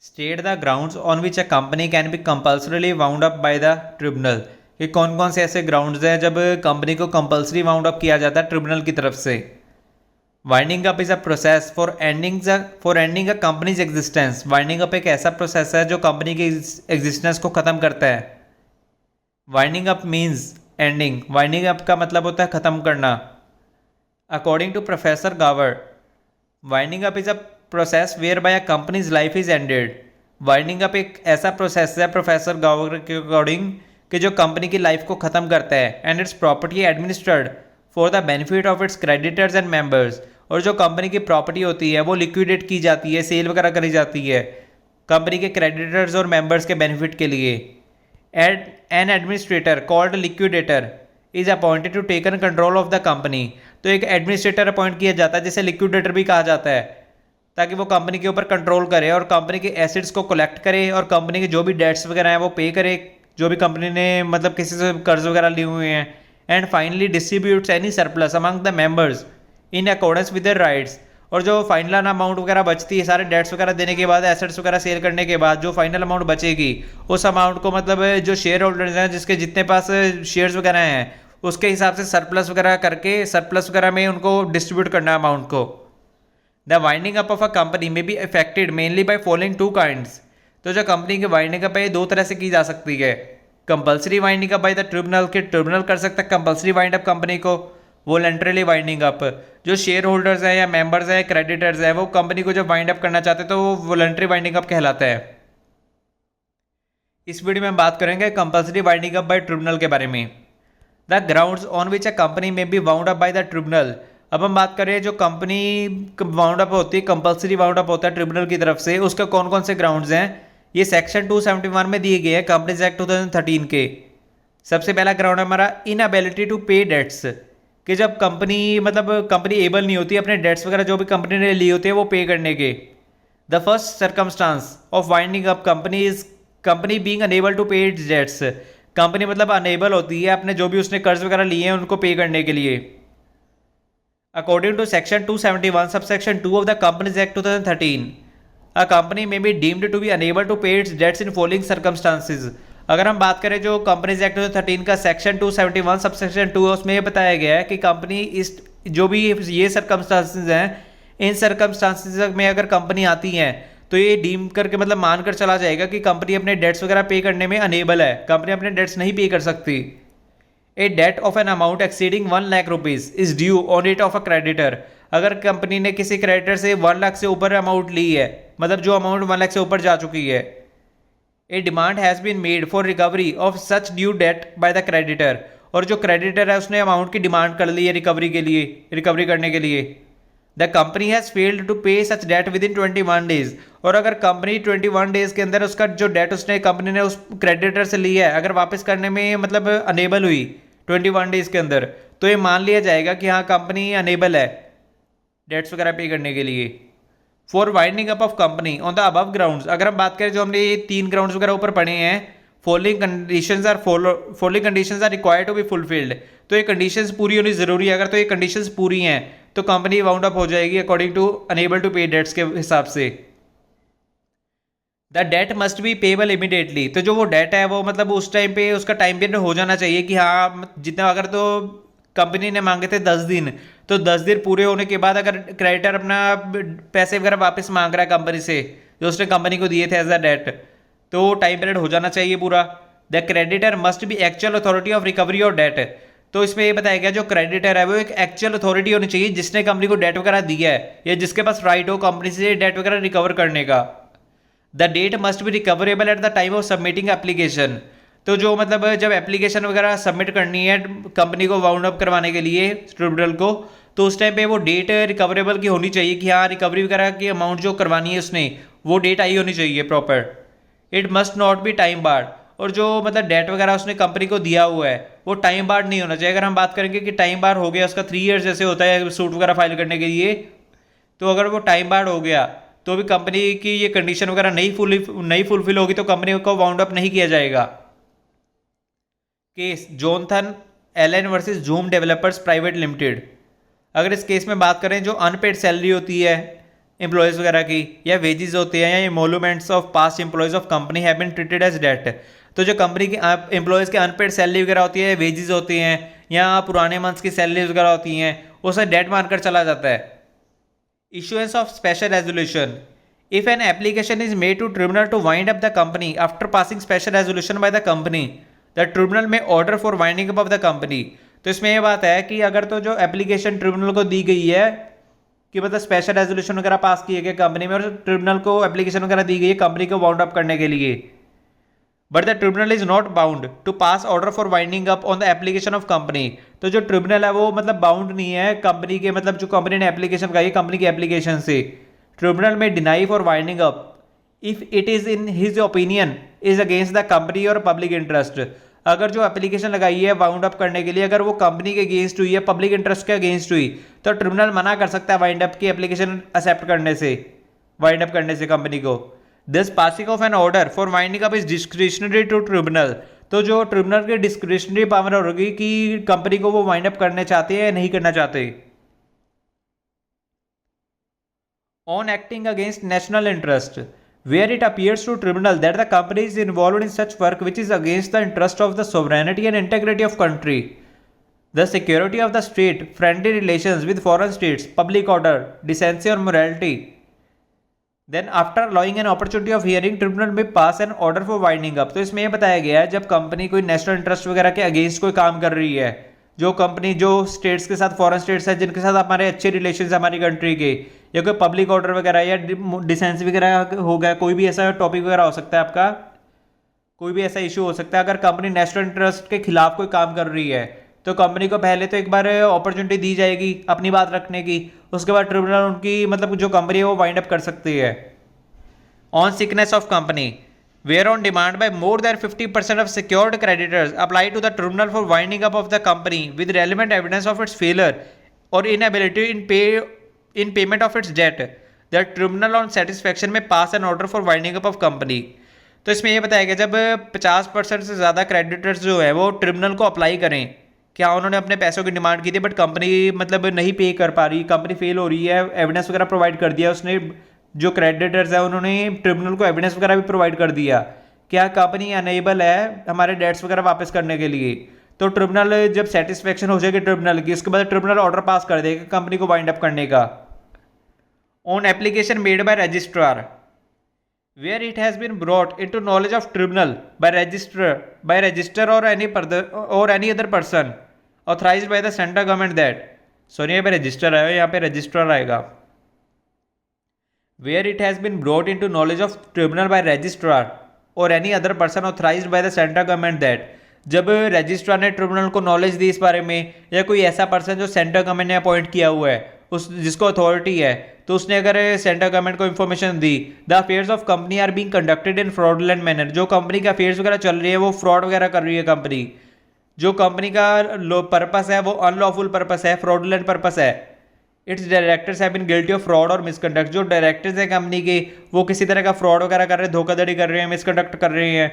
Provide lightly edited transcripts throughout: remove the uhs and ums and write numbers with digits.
State the grounds on which a company can be compulsorily wound up by the tribunal. कि कौन कौन से ऐसे ग्राउंड्स हैं जब कंपनी को कंपल्सरी वाउंड अप किया जाता है ट्रिब्यूनल की तरफ से। Winding up is a process for ending a companies existence. Winding up एक ऐसा प्रोसेस है जो कंपनी की एग्जिस्टेंस को ख़त्म करता है। Winding up means ending. Winding up का मतलब होता है ख़त्म करना। According to professor Gower, winding up is a process whereby a company's life is ended. Winding up एक ऐसा प्रोसेस है प्रोफेसर गावर के अकॉर्डिंग कि जो कंपनी की लाइफ को ख़त्म करता है। And it's property administered for the benefit of its creditors and members. और जो कंपनी की प्रॉपर्टी होती है वो लिक्विडेट की जाती है, सेल वगैरह करी जाती है कंपनी के क्रेडिटर्स और मेंबर्स के बेनिफिट के लिए। An administrator called liquidator is appointed to taken control of the company. तो एक एडमिनिस्ट्रेटर अपॉइंट किया जाता है जिसे लिक्विडेटर भी कहा जाता है, ताकि वो कंपनी के ऊपर कंट्रोल करे और कंपनी के एसेट्स को कलेक्ट करे और कंपनी के जो भी डेट्स वगैरह हैं वो पे करे, जो भी कंपनी ने मतलब किसी से कर्ज वगैरह लिए हुए हैं। And finally distributes any surplus among the members in accordance with their rights. और जो फाइनल अमाउंट वगैरह बचती है सारे डेट्स वगैरह देने के बाद, एसेट्स वगैरह सेल करने के बाद, जो फाइनल अमाउंट बचेगी उस अमाउंट को मतलब जो शेयर होल्डर्स हैं जिसके जितने पास शेयर्स वगैरह हैं उसके हिसाब से सरप्लस वगैरह करके सरप्लस वगैरह में उनको डिस्ट्रीब्यूट करना है अमाउंट को। The winding up of a company may be effected mainly by following two kinds. तो जो कंपनी की वाइंडिंग अप है ये दो तरह से की जा सकती है। Compulsory winding up by the tribunal के ट्रिब्यूनल कर सकता है कंपल्सरी वाइंड अप कंपनी को। वॉलंटरीली वाइंडिंग अप जो शेयर होल्डर्स हैं या मेंबर्स हैं क्रेडिटर्स हैं वो कंपनी को जब वाइंड अप करना चाहते हैं तो वो वॉलंटरी वाइंडिंग अप कहलाता है। इस वीडियो में हम बात करेंगे compulsory winding up by tribunal के बारे में। The grounds on which a company may be wound up by the tribunal. अब हम बात करें जो कंपनी वाउंड अप होती है, कंपल्सरी वाउंड अप होता है ट्रिब्यूनल की तरफ से, उसके कौन कौन से ग्राउंड्स हैं ये सेक्शन 271 में दिए गए हैं कंपनीज एक्ट 2013 के। सबसे पहला ग्राउंड है हमारा इनएबिलिटी टू पे डेट्स। कि जब कंपनी मतलब कंपनी एबल नहीं होती अपने डेट्स वगैरह जो भी कंपनी ने लिए होते हैं वो पे करने के। The first circumstance of winding up company is company being unable to pay its debts. Company मतलब अनेबल होती है अपने जो भी उसने कर्ज वगैरह लिए हैं उनको पे करने के लिए। According to section 271 sub section 2 of the companies act 2013, a company may be deemed to be unable to pay its debts in following circumstances. अगर हम बात करें जो कंपनीज एक्ट 2013 का सेक्शन 271 सब सेक्शन 2 है उसमें ये बताया गया है कि कंपनी इस जो भी ये सर्कमस्टांसेस हैं इन सर्कमस्टांसेस में अगर कंपनी आती हैं तो ये डीम करके मतलब मान कर चला जाएगा कि कंपनी अपने डेट्स वगैरह पे करने में अनेबल है, कंपनी अपने डेट्स नहीं पे कर सकती। A debt of an amount exceeding 1 lakh rupees is due on debt of a creditor. अगर कंपनी ने किसी क्रेडिटर से 1 लाख से ऊपर अमाउंट ली है, मतलब जो अमाउंट 1 लाख से ऊपर जा चुकी है, a demand has been made for recovery of such due debt by the creditor. और जो क्रेडिटर है उसने अमाउंट की डिमांड कर ली है रिकवरी के लिए, रिकवरी करने के लिए। The company has failed to pay such debt within 21 days. और अगर कंपनी 21 डेज के अंदर उसका जो डेट उसने कंपनी ने उस क्रेडिटर से ली है अगर वापस करने में मतलब अनेबल हुई 21 डेज के अंदर, तो ये मान लिया जाएगा कि हाँ कंपनी अनेबल है डेट्स वगैरह पे करने के लिए। For winding up of company on the above grounds, अगर हम बात करें जो हमने ये 3 ग्राउंड्स वगैरह ऊपर पढ़े हैं, following conditions are required to be fulfilled. तो ये कंडीशंस पूरी होनी जरूरी है। अगर तो ये कंडीशंस पूरी हैं तो कंपनी वाउंड अप हो जाएगी according to unable to pay debts के हिसाब से। The debt must be payable immediately. तो जो वो डेट है वो मतलब उस टाइम पे उसका टाइम पीरियड हो जाना चाहिए कि हाँ जितना, अगर तो कंपनी ने मांगे थे 10 दिन तो 10 दिन पूरे होने के बाद अगर क्रेडिटर अपना पैसे वगैरह वापस मांग रहा है कंपनी से जो उसने कंपनी को दिए थे एज अ डेट, तो टाइम पीरियड हो जाना चाहिए पूरा। The creditor must be actual authority of recovery और डेट। तो इसमें ये बताया गया जो क्रेडिटर है वो एक एक्चुअल अथॉरिटी होनी चाहिए जिसने कंपनी को डेट वगैरह दिया है या जिसके पास राइट हो कंपनी से डेट वगैरह रिकवर करने का। The debt must be recoverable at the time of submitting application. तो जो मतलब जब एप्लीकेशन वगैरह सबमिट करनी है कंपनी को वाउंड अप करवाने के लिए ट्रिब्यूनल को, तो उस टाइम पे वो डेट रिकवरेबल की होनी चाहिए कि हाँ रिकवरी वगैरह की अमाउंट जो करवानी है उसने वो डेट आई होनी चाहिए proper. It must not be time barred. और जो मतलब डेट वगैरह उसने कंपनी को दिया हुआ है वो टाइम बार्ड नहीं होना चाहिए। अगर हम बात करेंगे कि टाइम बार हो गया उसका 3 ईयर्स जैसे होता है सूट वगैरह फाइल करने के लिए, तो अगर वो टाइम बार्ड हो गया तो भी कंपनी की ये कंडीशन वगैरह नहीं फुलफिल होगी तो कंपनी को वाउंड अप नहीं किया जाएगा। Case Jonathan Allen versus Zoom developers private limited. अगर इस केस में बात करें जो अनपेड सैलरी होती है एम्प्लॉयज़ वगैरह की, या वेजेस होते हैं, या emoluments of past employees of company have been treated as debt. तो जो कंपनी की एम्प्लॉयज़ के अनपेड सैलरी वगैरह होती है, वेजेस होती हैं, या पुराने मंथ्स की सैलरी वगैरह होती हैं, उसे डेट मानकर चला जाता है। Issuance of special resolution. If an application is made to tribunal to wind up the company after passing special resolution by the company, the tribunal may order for winding up of the company. तो इसमें ये बात है कि अगर तो जो application tribunal को दी गई है कि मतलब स्पेशल रेजोल्यूशन वगैरह पास किए गए कंपनी में, और ट्रिब्यूनल को एप्लीकेशन वगैरह दी गई है कंपनी को वाउंड अप करने के लिए, but the tribunal is not bound to pass order for winding up on the application of company. तो जो ट्रिब्यूनल है वो मतलब बाउंड नहीं है कंपनी के, मतलब जो कंपनी ने एप्लीकेशन कराई कंपनी की एप्लीकेशन से, ट्रिब्यूनल में deny for winding up if it is in his opinion is against the company और पब्लिक इंटरेस्ट। अगर जो एप्लीकेशन लगाई है वाउंड अप करने के लिए अगर वो कंपनी के अगेंस्ट हुई है, पब्लिक इंटरेस्ट के अगेंस्ट हुई, तो ट्रिब्यूनल मना कर सकता है वाइंड अप की एप्लीकेशन एक्सेप्ट करने से, वाइंड अप करने से कंपनी को। This passing of an order for winding up is discretionary to tribunal. तो जो ट्रिब्यूनल की डिस्क्रिशनरी पावर होगी कि कंपनी को वो वाइंड अप करने चाहते हैं या नहीं करना चाहते। On acting against national interest, where it appears to tribunal that the company is involved in such work which is against the interest of the sovereignty and integrity of country, the security of the state, friendly relations with foreign states, public order, decency or morality, then after allowing an opportunity of hearing, tribunal may pass an order for winding up। तो इसमें यह बताया गया है जब company कोई national interest वगैरह के अगेंस्ट कोई काम कर रही है, जो कंपनी जो स्टेट्स के साथ, फॉरेन स्टेट्स है जिनके साथ हमारे अच्छे रिलेशन हमारी कंट्री के, या कोई पब्लिक ऑर्डर वगैरह या डिसेंस वगैरह हो गया, कोई भी ऐसा टॉपिक वगैरह हो सकता है आपका, कोई भी ऐसा इशू हो सकता है। अगर कंपनी नेशनल इंटरेस्ट के खिलाफ कोई काम कर रही है तो कंपनी को पहले तो एक बार अपॉर्चुनिटी दी जाएगी अपनी बात रखने की, उसके बाद ट्रिब्यूनल उनकी मतलब जो कंपनी है वो वाइंड अप कर सकती है। On sickness of company, where on demand by more than 50% of secured creditors apply to the tribunal for winding up of the company with relevant evidence of its failure or inability in payment of its debt, the tribunal on satisfaction में pass an order for winding up of company। तो इसमें यह बताया गया जब 50% से ज़्यादा creditors जो है वो ट्रिब्यूनल को अप्लाई करें, क्या उन्होंने अपने पैसों की डिमांड की थी बट कंपनी मतलब नहीं पे कर पा रही, कंपनी फेल हो रही है, एविडेंस वगैरह प्रोवाइड कर दिया उसने, जो क्रेडिटर्स है उन्होंने ट्रिब्यूनल को एविडेंस वगैरह भी प्रोवाइड कर दिया, क्या कंपनी अनेबल है हमारे डेट्स वगैरह वापस करने के लिए, तो ट्रिब्यूनल जब सेटिस्फेक्शन हो जाएगी ट्रिब्यूनल की, उसके बाद ट्रिब्यूनल ऑर्डर पास कर देगा कंपनी को वाइंड अप करने का। On application made by registrar, where it has been brought into knowledge of tribunal by register or any other person authorized by the central government that, sorry यहाँ पे register आएगा, यहाँ पे registrar आएगा, where it has been brought into knowledge of tribunal by registrar or any other person authorized by the central government that, जब registrar ने tribunal को knowledge दी इस बारे में, या कोई ऐसा पर्सन जो सेंट्रल गवर्नमेंट ने अपॉइंट किया हुआ है उस जिसको अथॉरिटी है, तो उसने अगर सेंट्रल गवर्नमेंट को इन्फॉर्मेशन दी, the affairs of company are being conducted in fraudulent manner, जो कंपनी के अफेयर्स वगैरह चल रही है वो फ्रॉड वगैरह कर रही है कंपनी, जो कंपनी का पर्पस है वो अनलॉफुल पर्पस है, फ्रॉडुलेंट पर्पस है, its directors have been guilty of fraud और मिसकंडक्ट, जो डायरेक्टर्स हैं कंपनी के वो किसी तरह का फ्रॉड वगैरह कर रहे हैं, धोखाधड़ी कर रहे हैं, मिसकंडक्ट कर रहे हैं,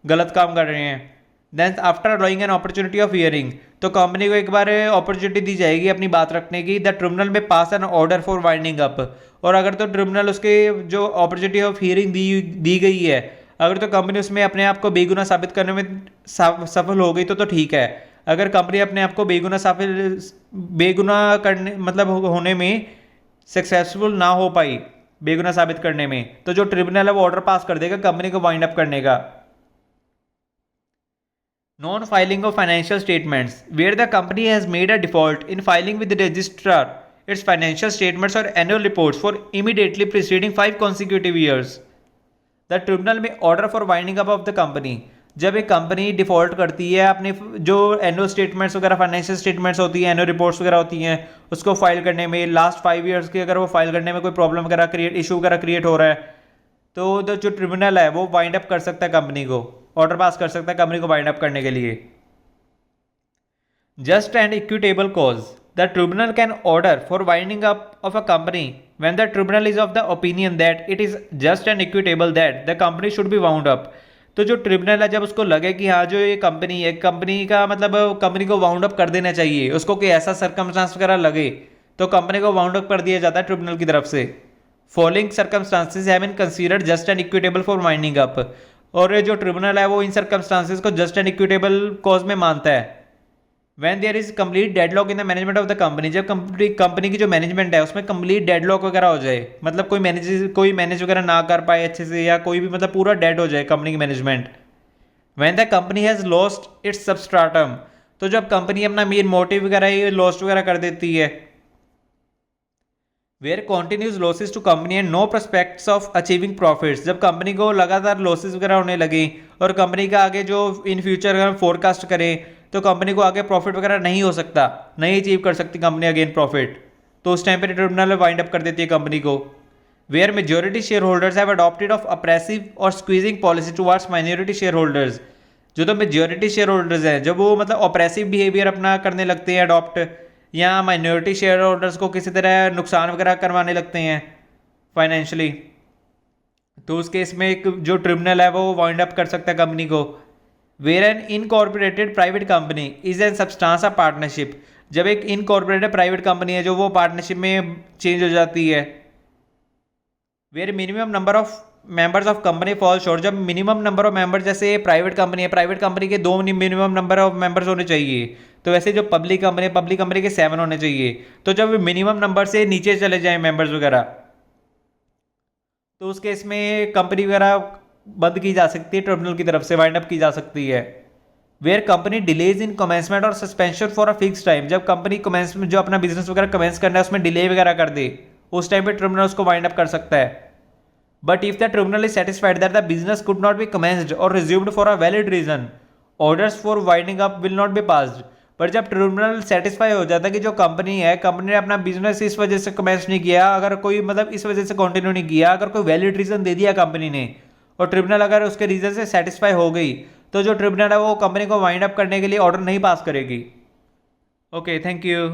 गलत काम कर रहे हैं। Then after allowing an opportunity of hearing, तो कंपनी को एक बार अपॉर्चुनिटी दी जाएगी अपनी बात रखने की, the tribunal may pass an order for winding up, और अगर तो ट्रिब्यूनल उसके जो अपॉर्चुनिटी ऑफ हियरिंग दी गई है, अगर तो कंपनी उसमें अपने आप को बेगुनाह साबित करने में सफल हो गई तो ठीक है, अगर कंपनी अपने आप को बेगुनाह करने मतलब होने में सक्सेसफुल ना हो पाई, बेगुनाह साबित करने में, तो जो ट्रिब्यूनल है वो ऑर्डर पास कर देगा कंपनी को वाइंड अप करने का। Non filing of financial statements, where the company has made a default in filing with registrar its financial statements और annual reports for immediately preceding 5 consecutive years, the tribunal may order for winding up of the company, जब एक company default करती है अपने जो annual statements वगैरह, financial statements होती हैं, एनुअल रिपोर्ट्स वगैरह होती हैं, उसको फाइल करने में लास्ट 5 years की अगर वो फाइल करने में कोई प्रॉब्लम वगैरह इशू वगैरह क्रिएट हो रहा है, तो जो ट्रिब्यूनल है वो वाइंड अप कर सकता है कंपनी को, ऑर्डर पास कर सकता है कंपनी को वाइंड अप करने के लिए। Just and equitable cause, the tribunal can order for winding up of a company when the tribunal is of the opinion that it is just and equitable that the company should be wound up. तो जो tribunal है जब उसको लगे कि हाँ जो ये कंपनी है, कंपनी का मतलब कंपनी को वाउंड अप कर देना चाहिए, उसको कोई ऐसा सर्कमस्टांस वगैरह लगे तो कंपनी को वाउंड अप कर दिया जाता है ट्रिब्यूनल की तरफ से following circumstances have been considered just and equitable for winding up. और जो ट्रिब्यूनल है वो इन सर्कमस्टांसेस को जस्ट एंड इक्विटेबल कॉज में मानता है। When there is complete deadlock in the management of the company, जब कंपनी की जो मैनेजमेंट है उसमें कंप्लीट डेडलॉक वगैरह हो जाए, मतलब कोई मैनेज वगैरह ना कर पाए अच्छे से, या कोई भी मतलब पूरा डेड हो जाए कंपनी की management. When the company has lost its substratum, तो जब कंपनी अपना मेन मोटिव वगैरह ये लॉस्ट वगैरह कर देती है। Where continues losses to company and no prospects of achieving profits, जब कंपनी को लगातार लॉसेज वगैरह होने लगी और कंपनी का आगे जो इन फ्यूचर अगर हम फोरकास्ट करें तो कंपनी को आगे प्रॉफिट वगैरह नहीं हो सकता, नहीं अचीव कर सकती कंपनी अगेन प्रॉफिट, तो उस टाइम पर ट्रिब्यूनल वाइंड अप कर देती है कंपनी को। Where majority share holders have adopted of oppressive और squeezing policy towards minority share holders, जो तो मेजोरिटी शेयर होल्डर्स हैं जब वो मतलब ऑपरेसिव बिहेवियर अपना करने लगते हैं अडॉप्ट, या माइनॉरिटी शेयर होल्डर्स को किसी तरह नुकसान वगैरह करवाने लगते हैं फाइनेंशियली, तो उस केस में एक जो ट्रिब्यूनल है वो वाइंड अप कर सकता है कंपनी को। Where an incorporated private company is an substance of partnership, जब एक इनकॉर्पोरेटेड प्राइवेट कंपनी है जो वो पार्टनरशिप में चेंज हो जाती है। Where minimum number of members of company fall short, जब मिनिमम नंबर ऑफ मेंबर्स, जैसे प्राइवेट कंपनी है, प्राइवेट कंपनी के 2 मिनिमम नंबर ऑफ मेंबर्स होने चाहिए, तो वैसे जो पब्लिक कंपनी के 7 होने चाहिए, तो जब मिनिमम नंबर से नीचे चले जाएं मेंबर्स वगैरह, तो उस केस में कंपनी वगैरह बंद की जा सकती है, ट्रिब्यूनल की तरफ से वाइंड अप की जा सकती है। Where company delays in commencement और suspension for a fix time, जब कंपनी कमेंसमेंट जो अपना बिजनेस वगैरह कमेंस करना है उसमें डिले वगैरह कर दे, उस टाइम पे ट्रिब्यूनल उसको वाइंड अप कर सकता है। But if the tribunal is satisfied that the business could not be commenced और resumed for a valid reason, orders for winding up will not be passed. पर जब ट्रिब्यूनल सेटिस्फाई हो जाता है कि जो कंपनी है, कंपनी ने अपना बिजनेस इस वजह से कमेंस नहीं किया, अगर कोई मतलब इस वजह से कंटिन्यू नहीं किया, अगर कोई वैलिड रीजन दे दिया कंपनी ने और ट्रिब्यूनल अगर उसके रीजन से सेटिस्फाई हो गई, तो जो ट्रिब्यूनल है वो कंपनी को वाइंड अप करने के लिए ऑर्डर नहीं पास करेगी। Okay, thank you.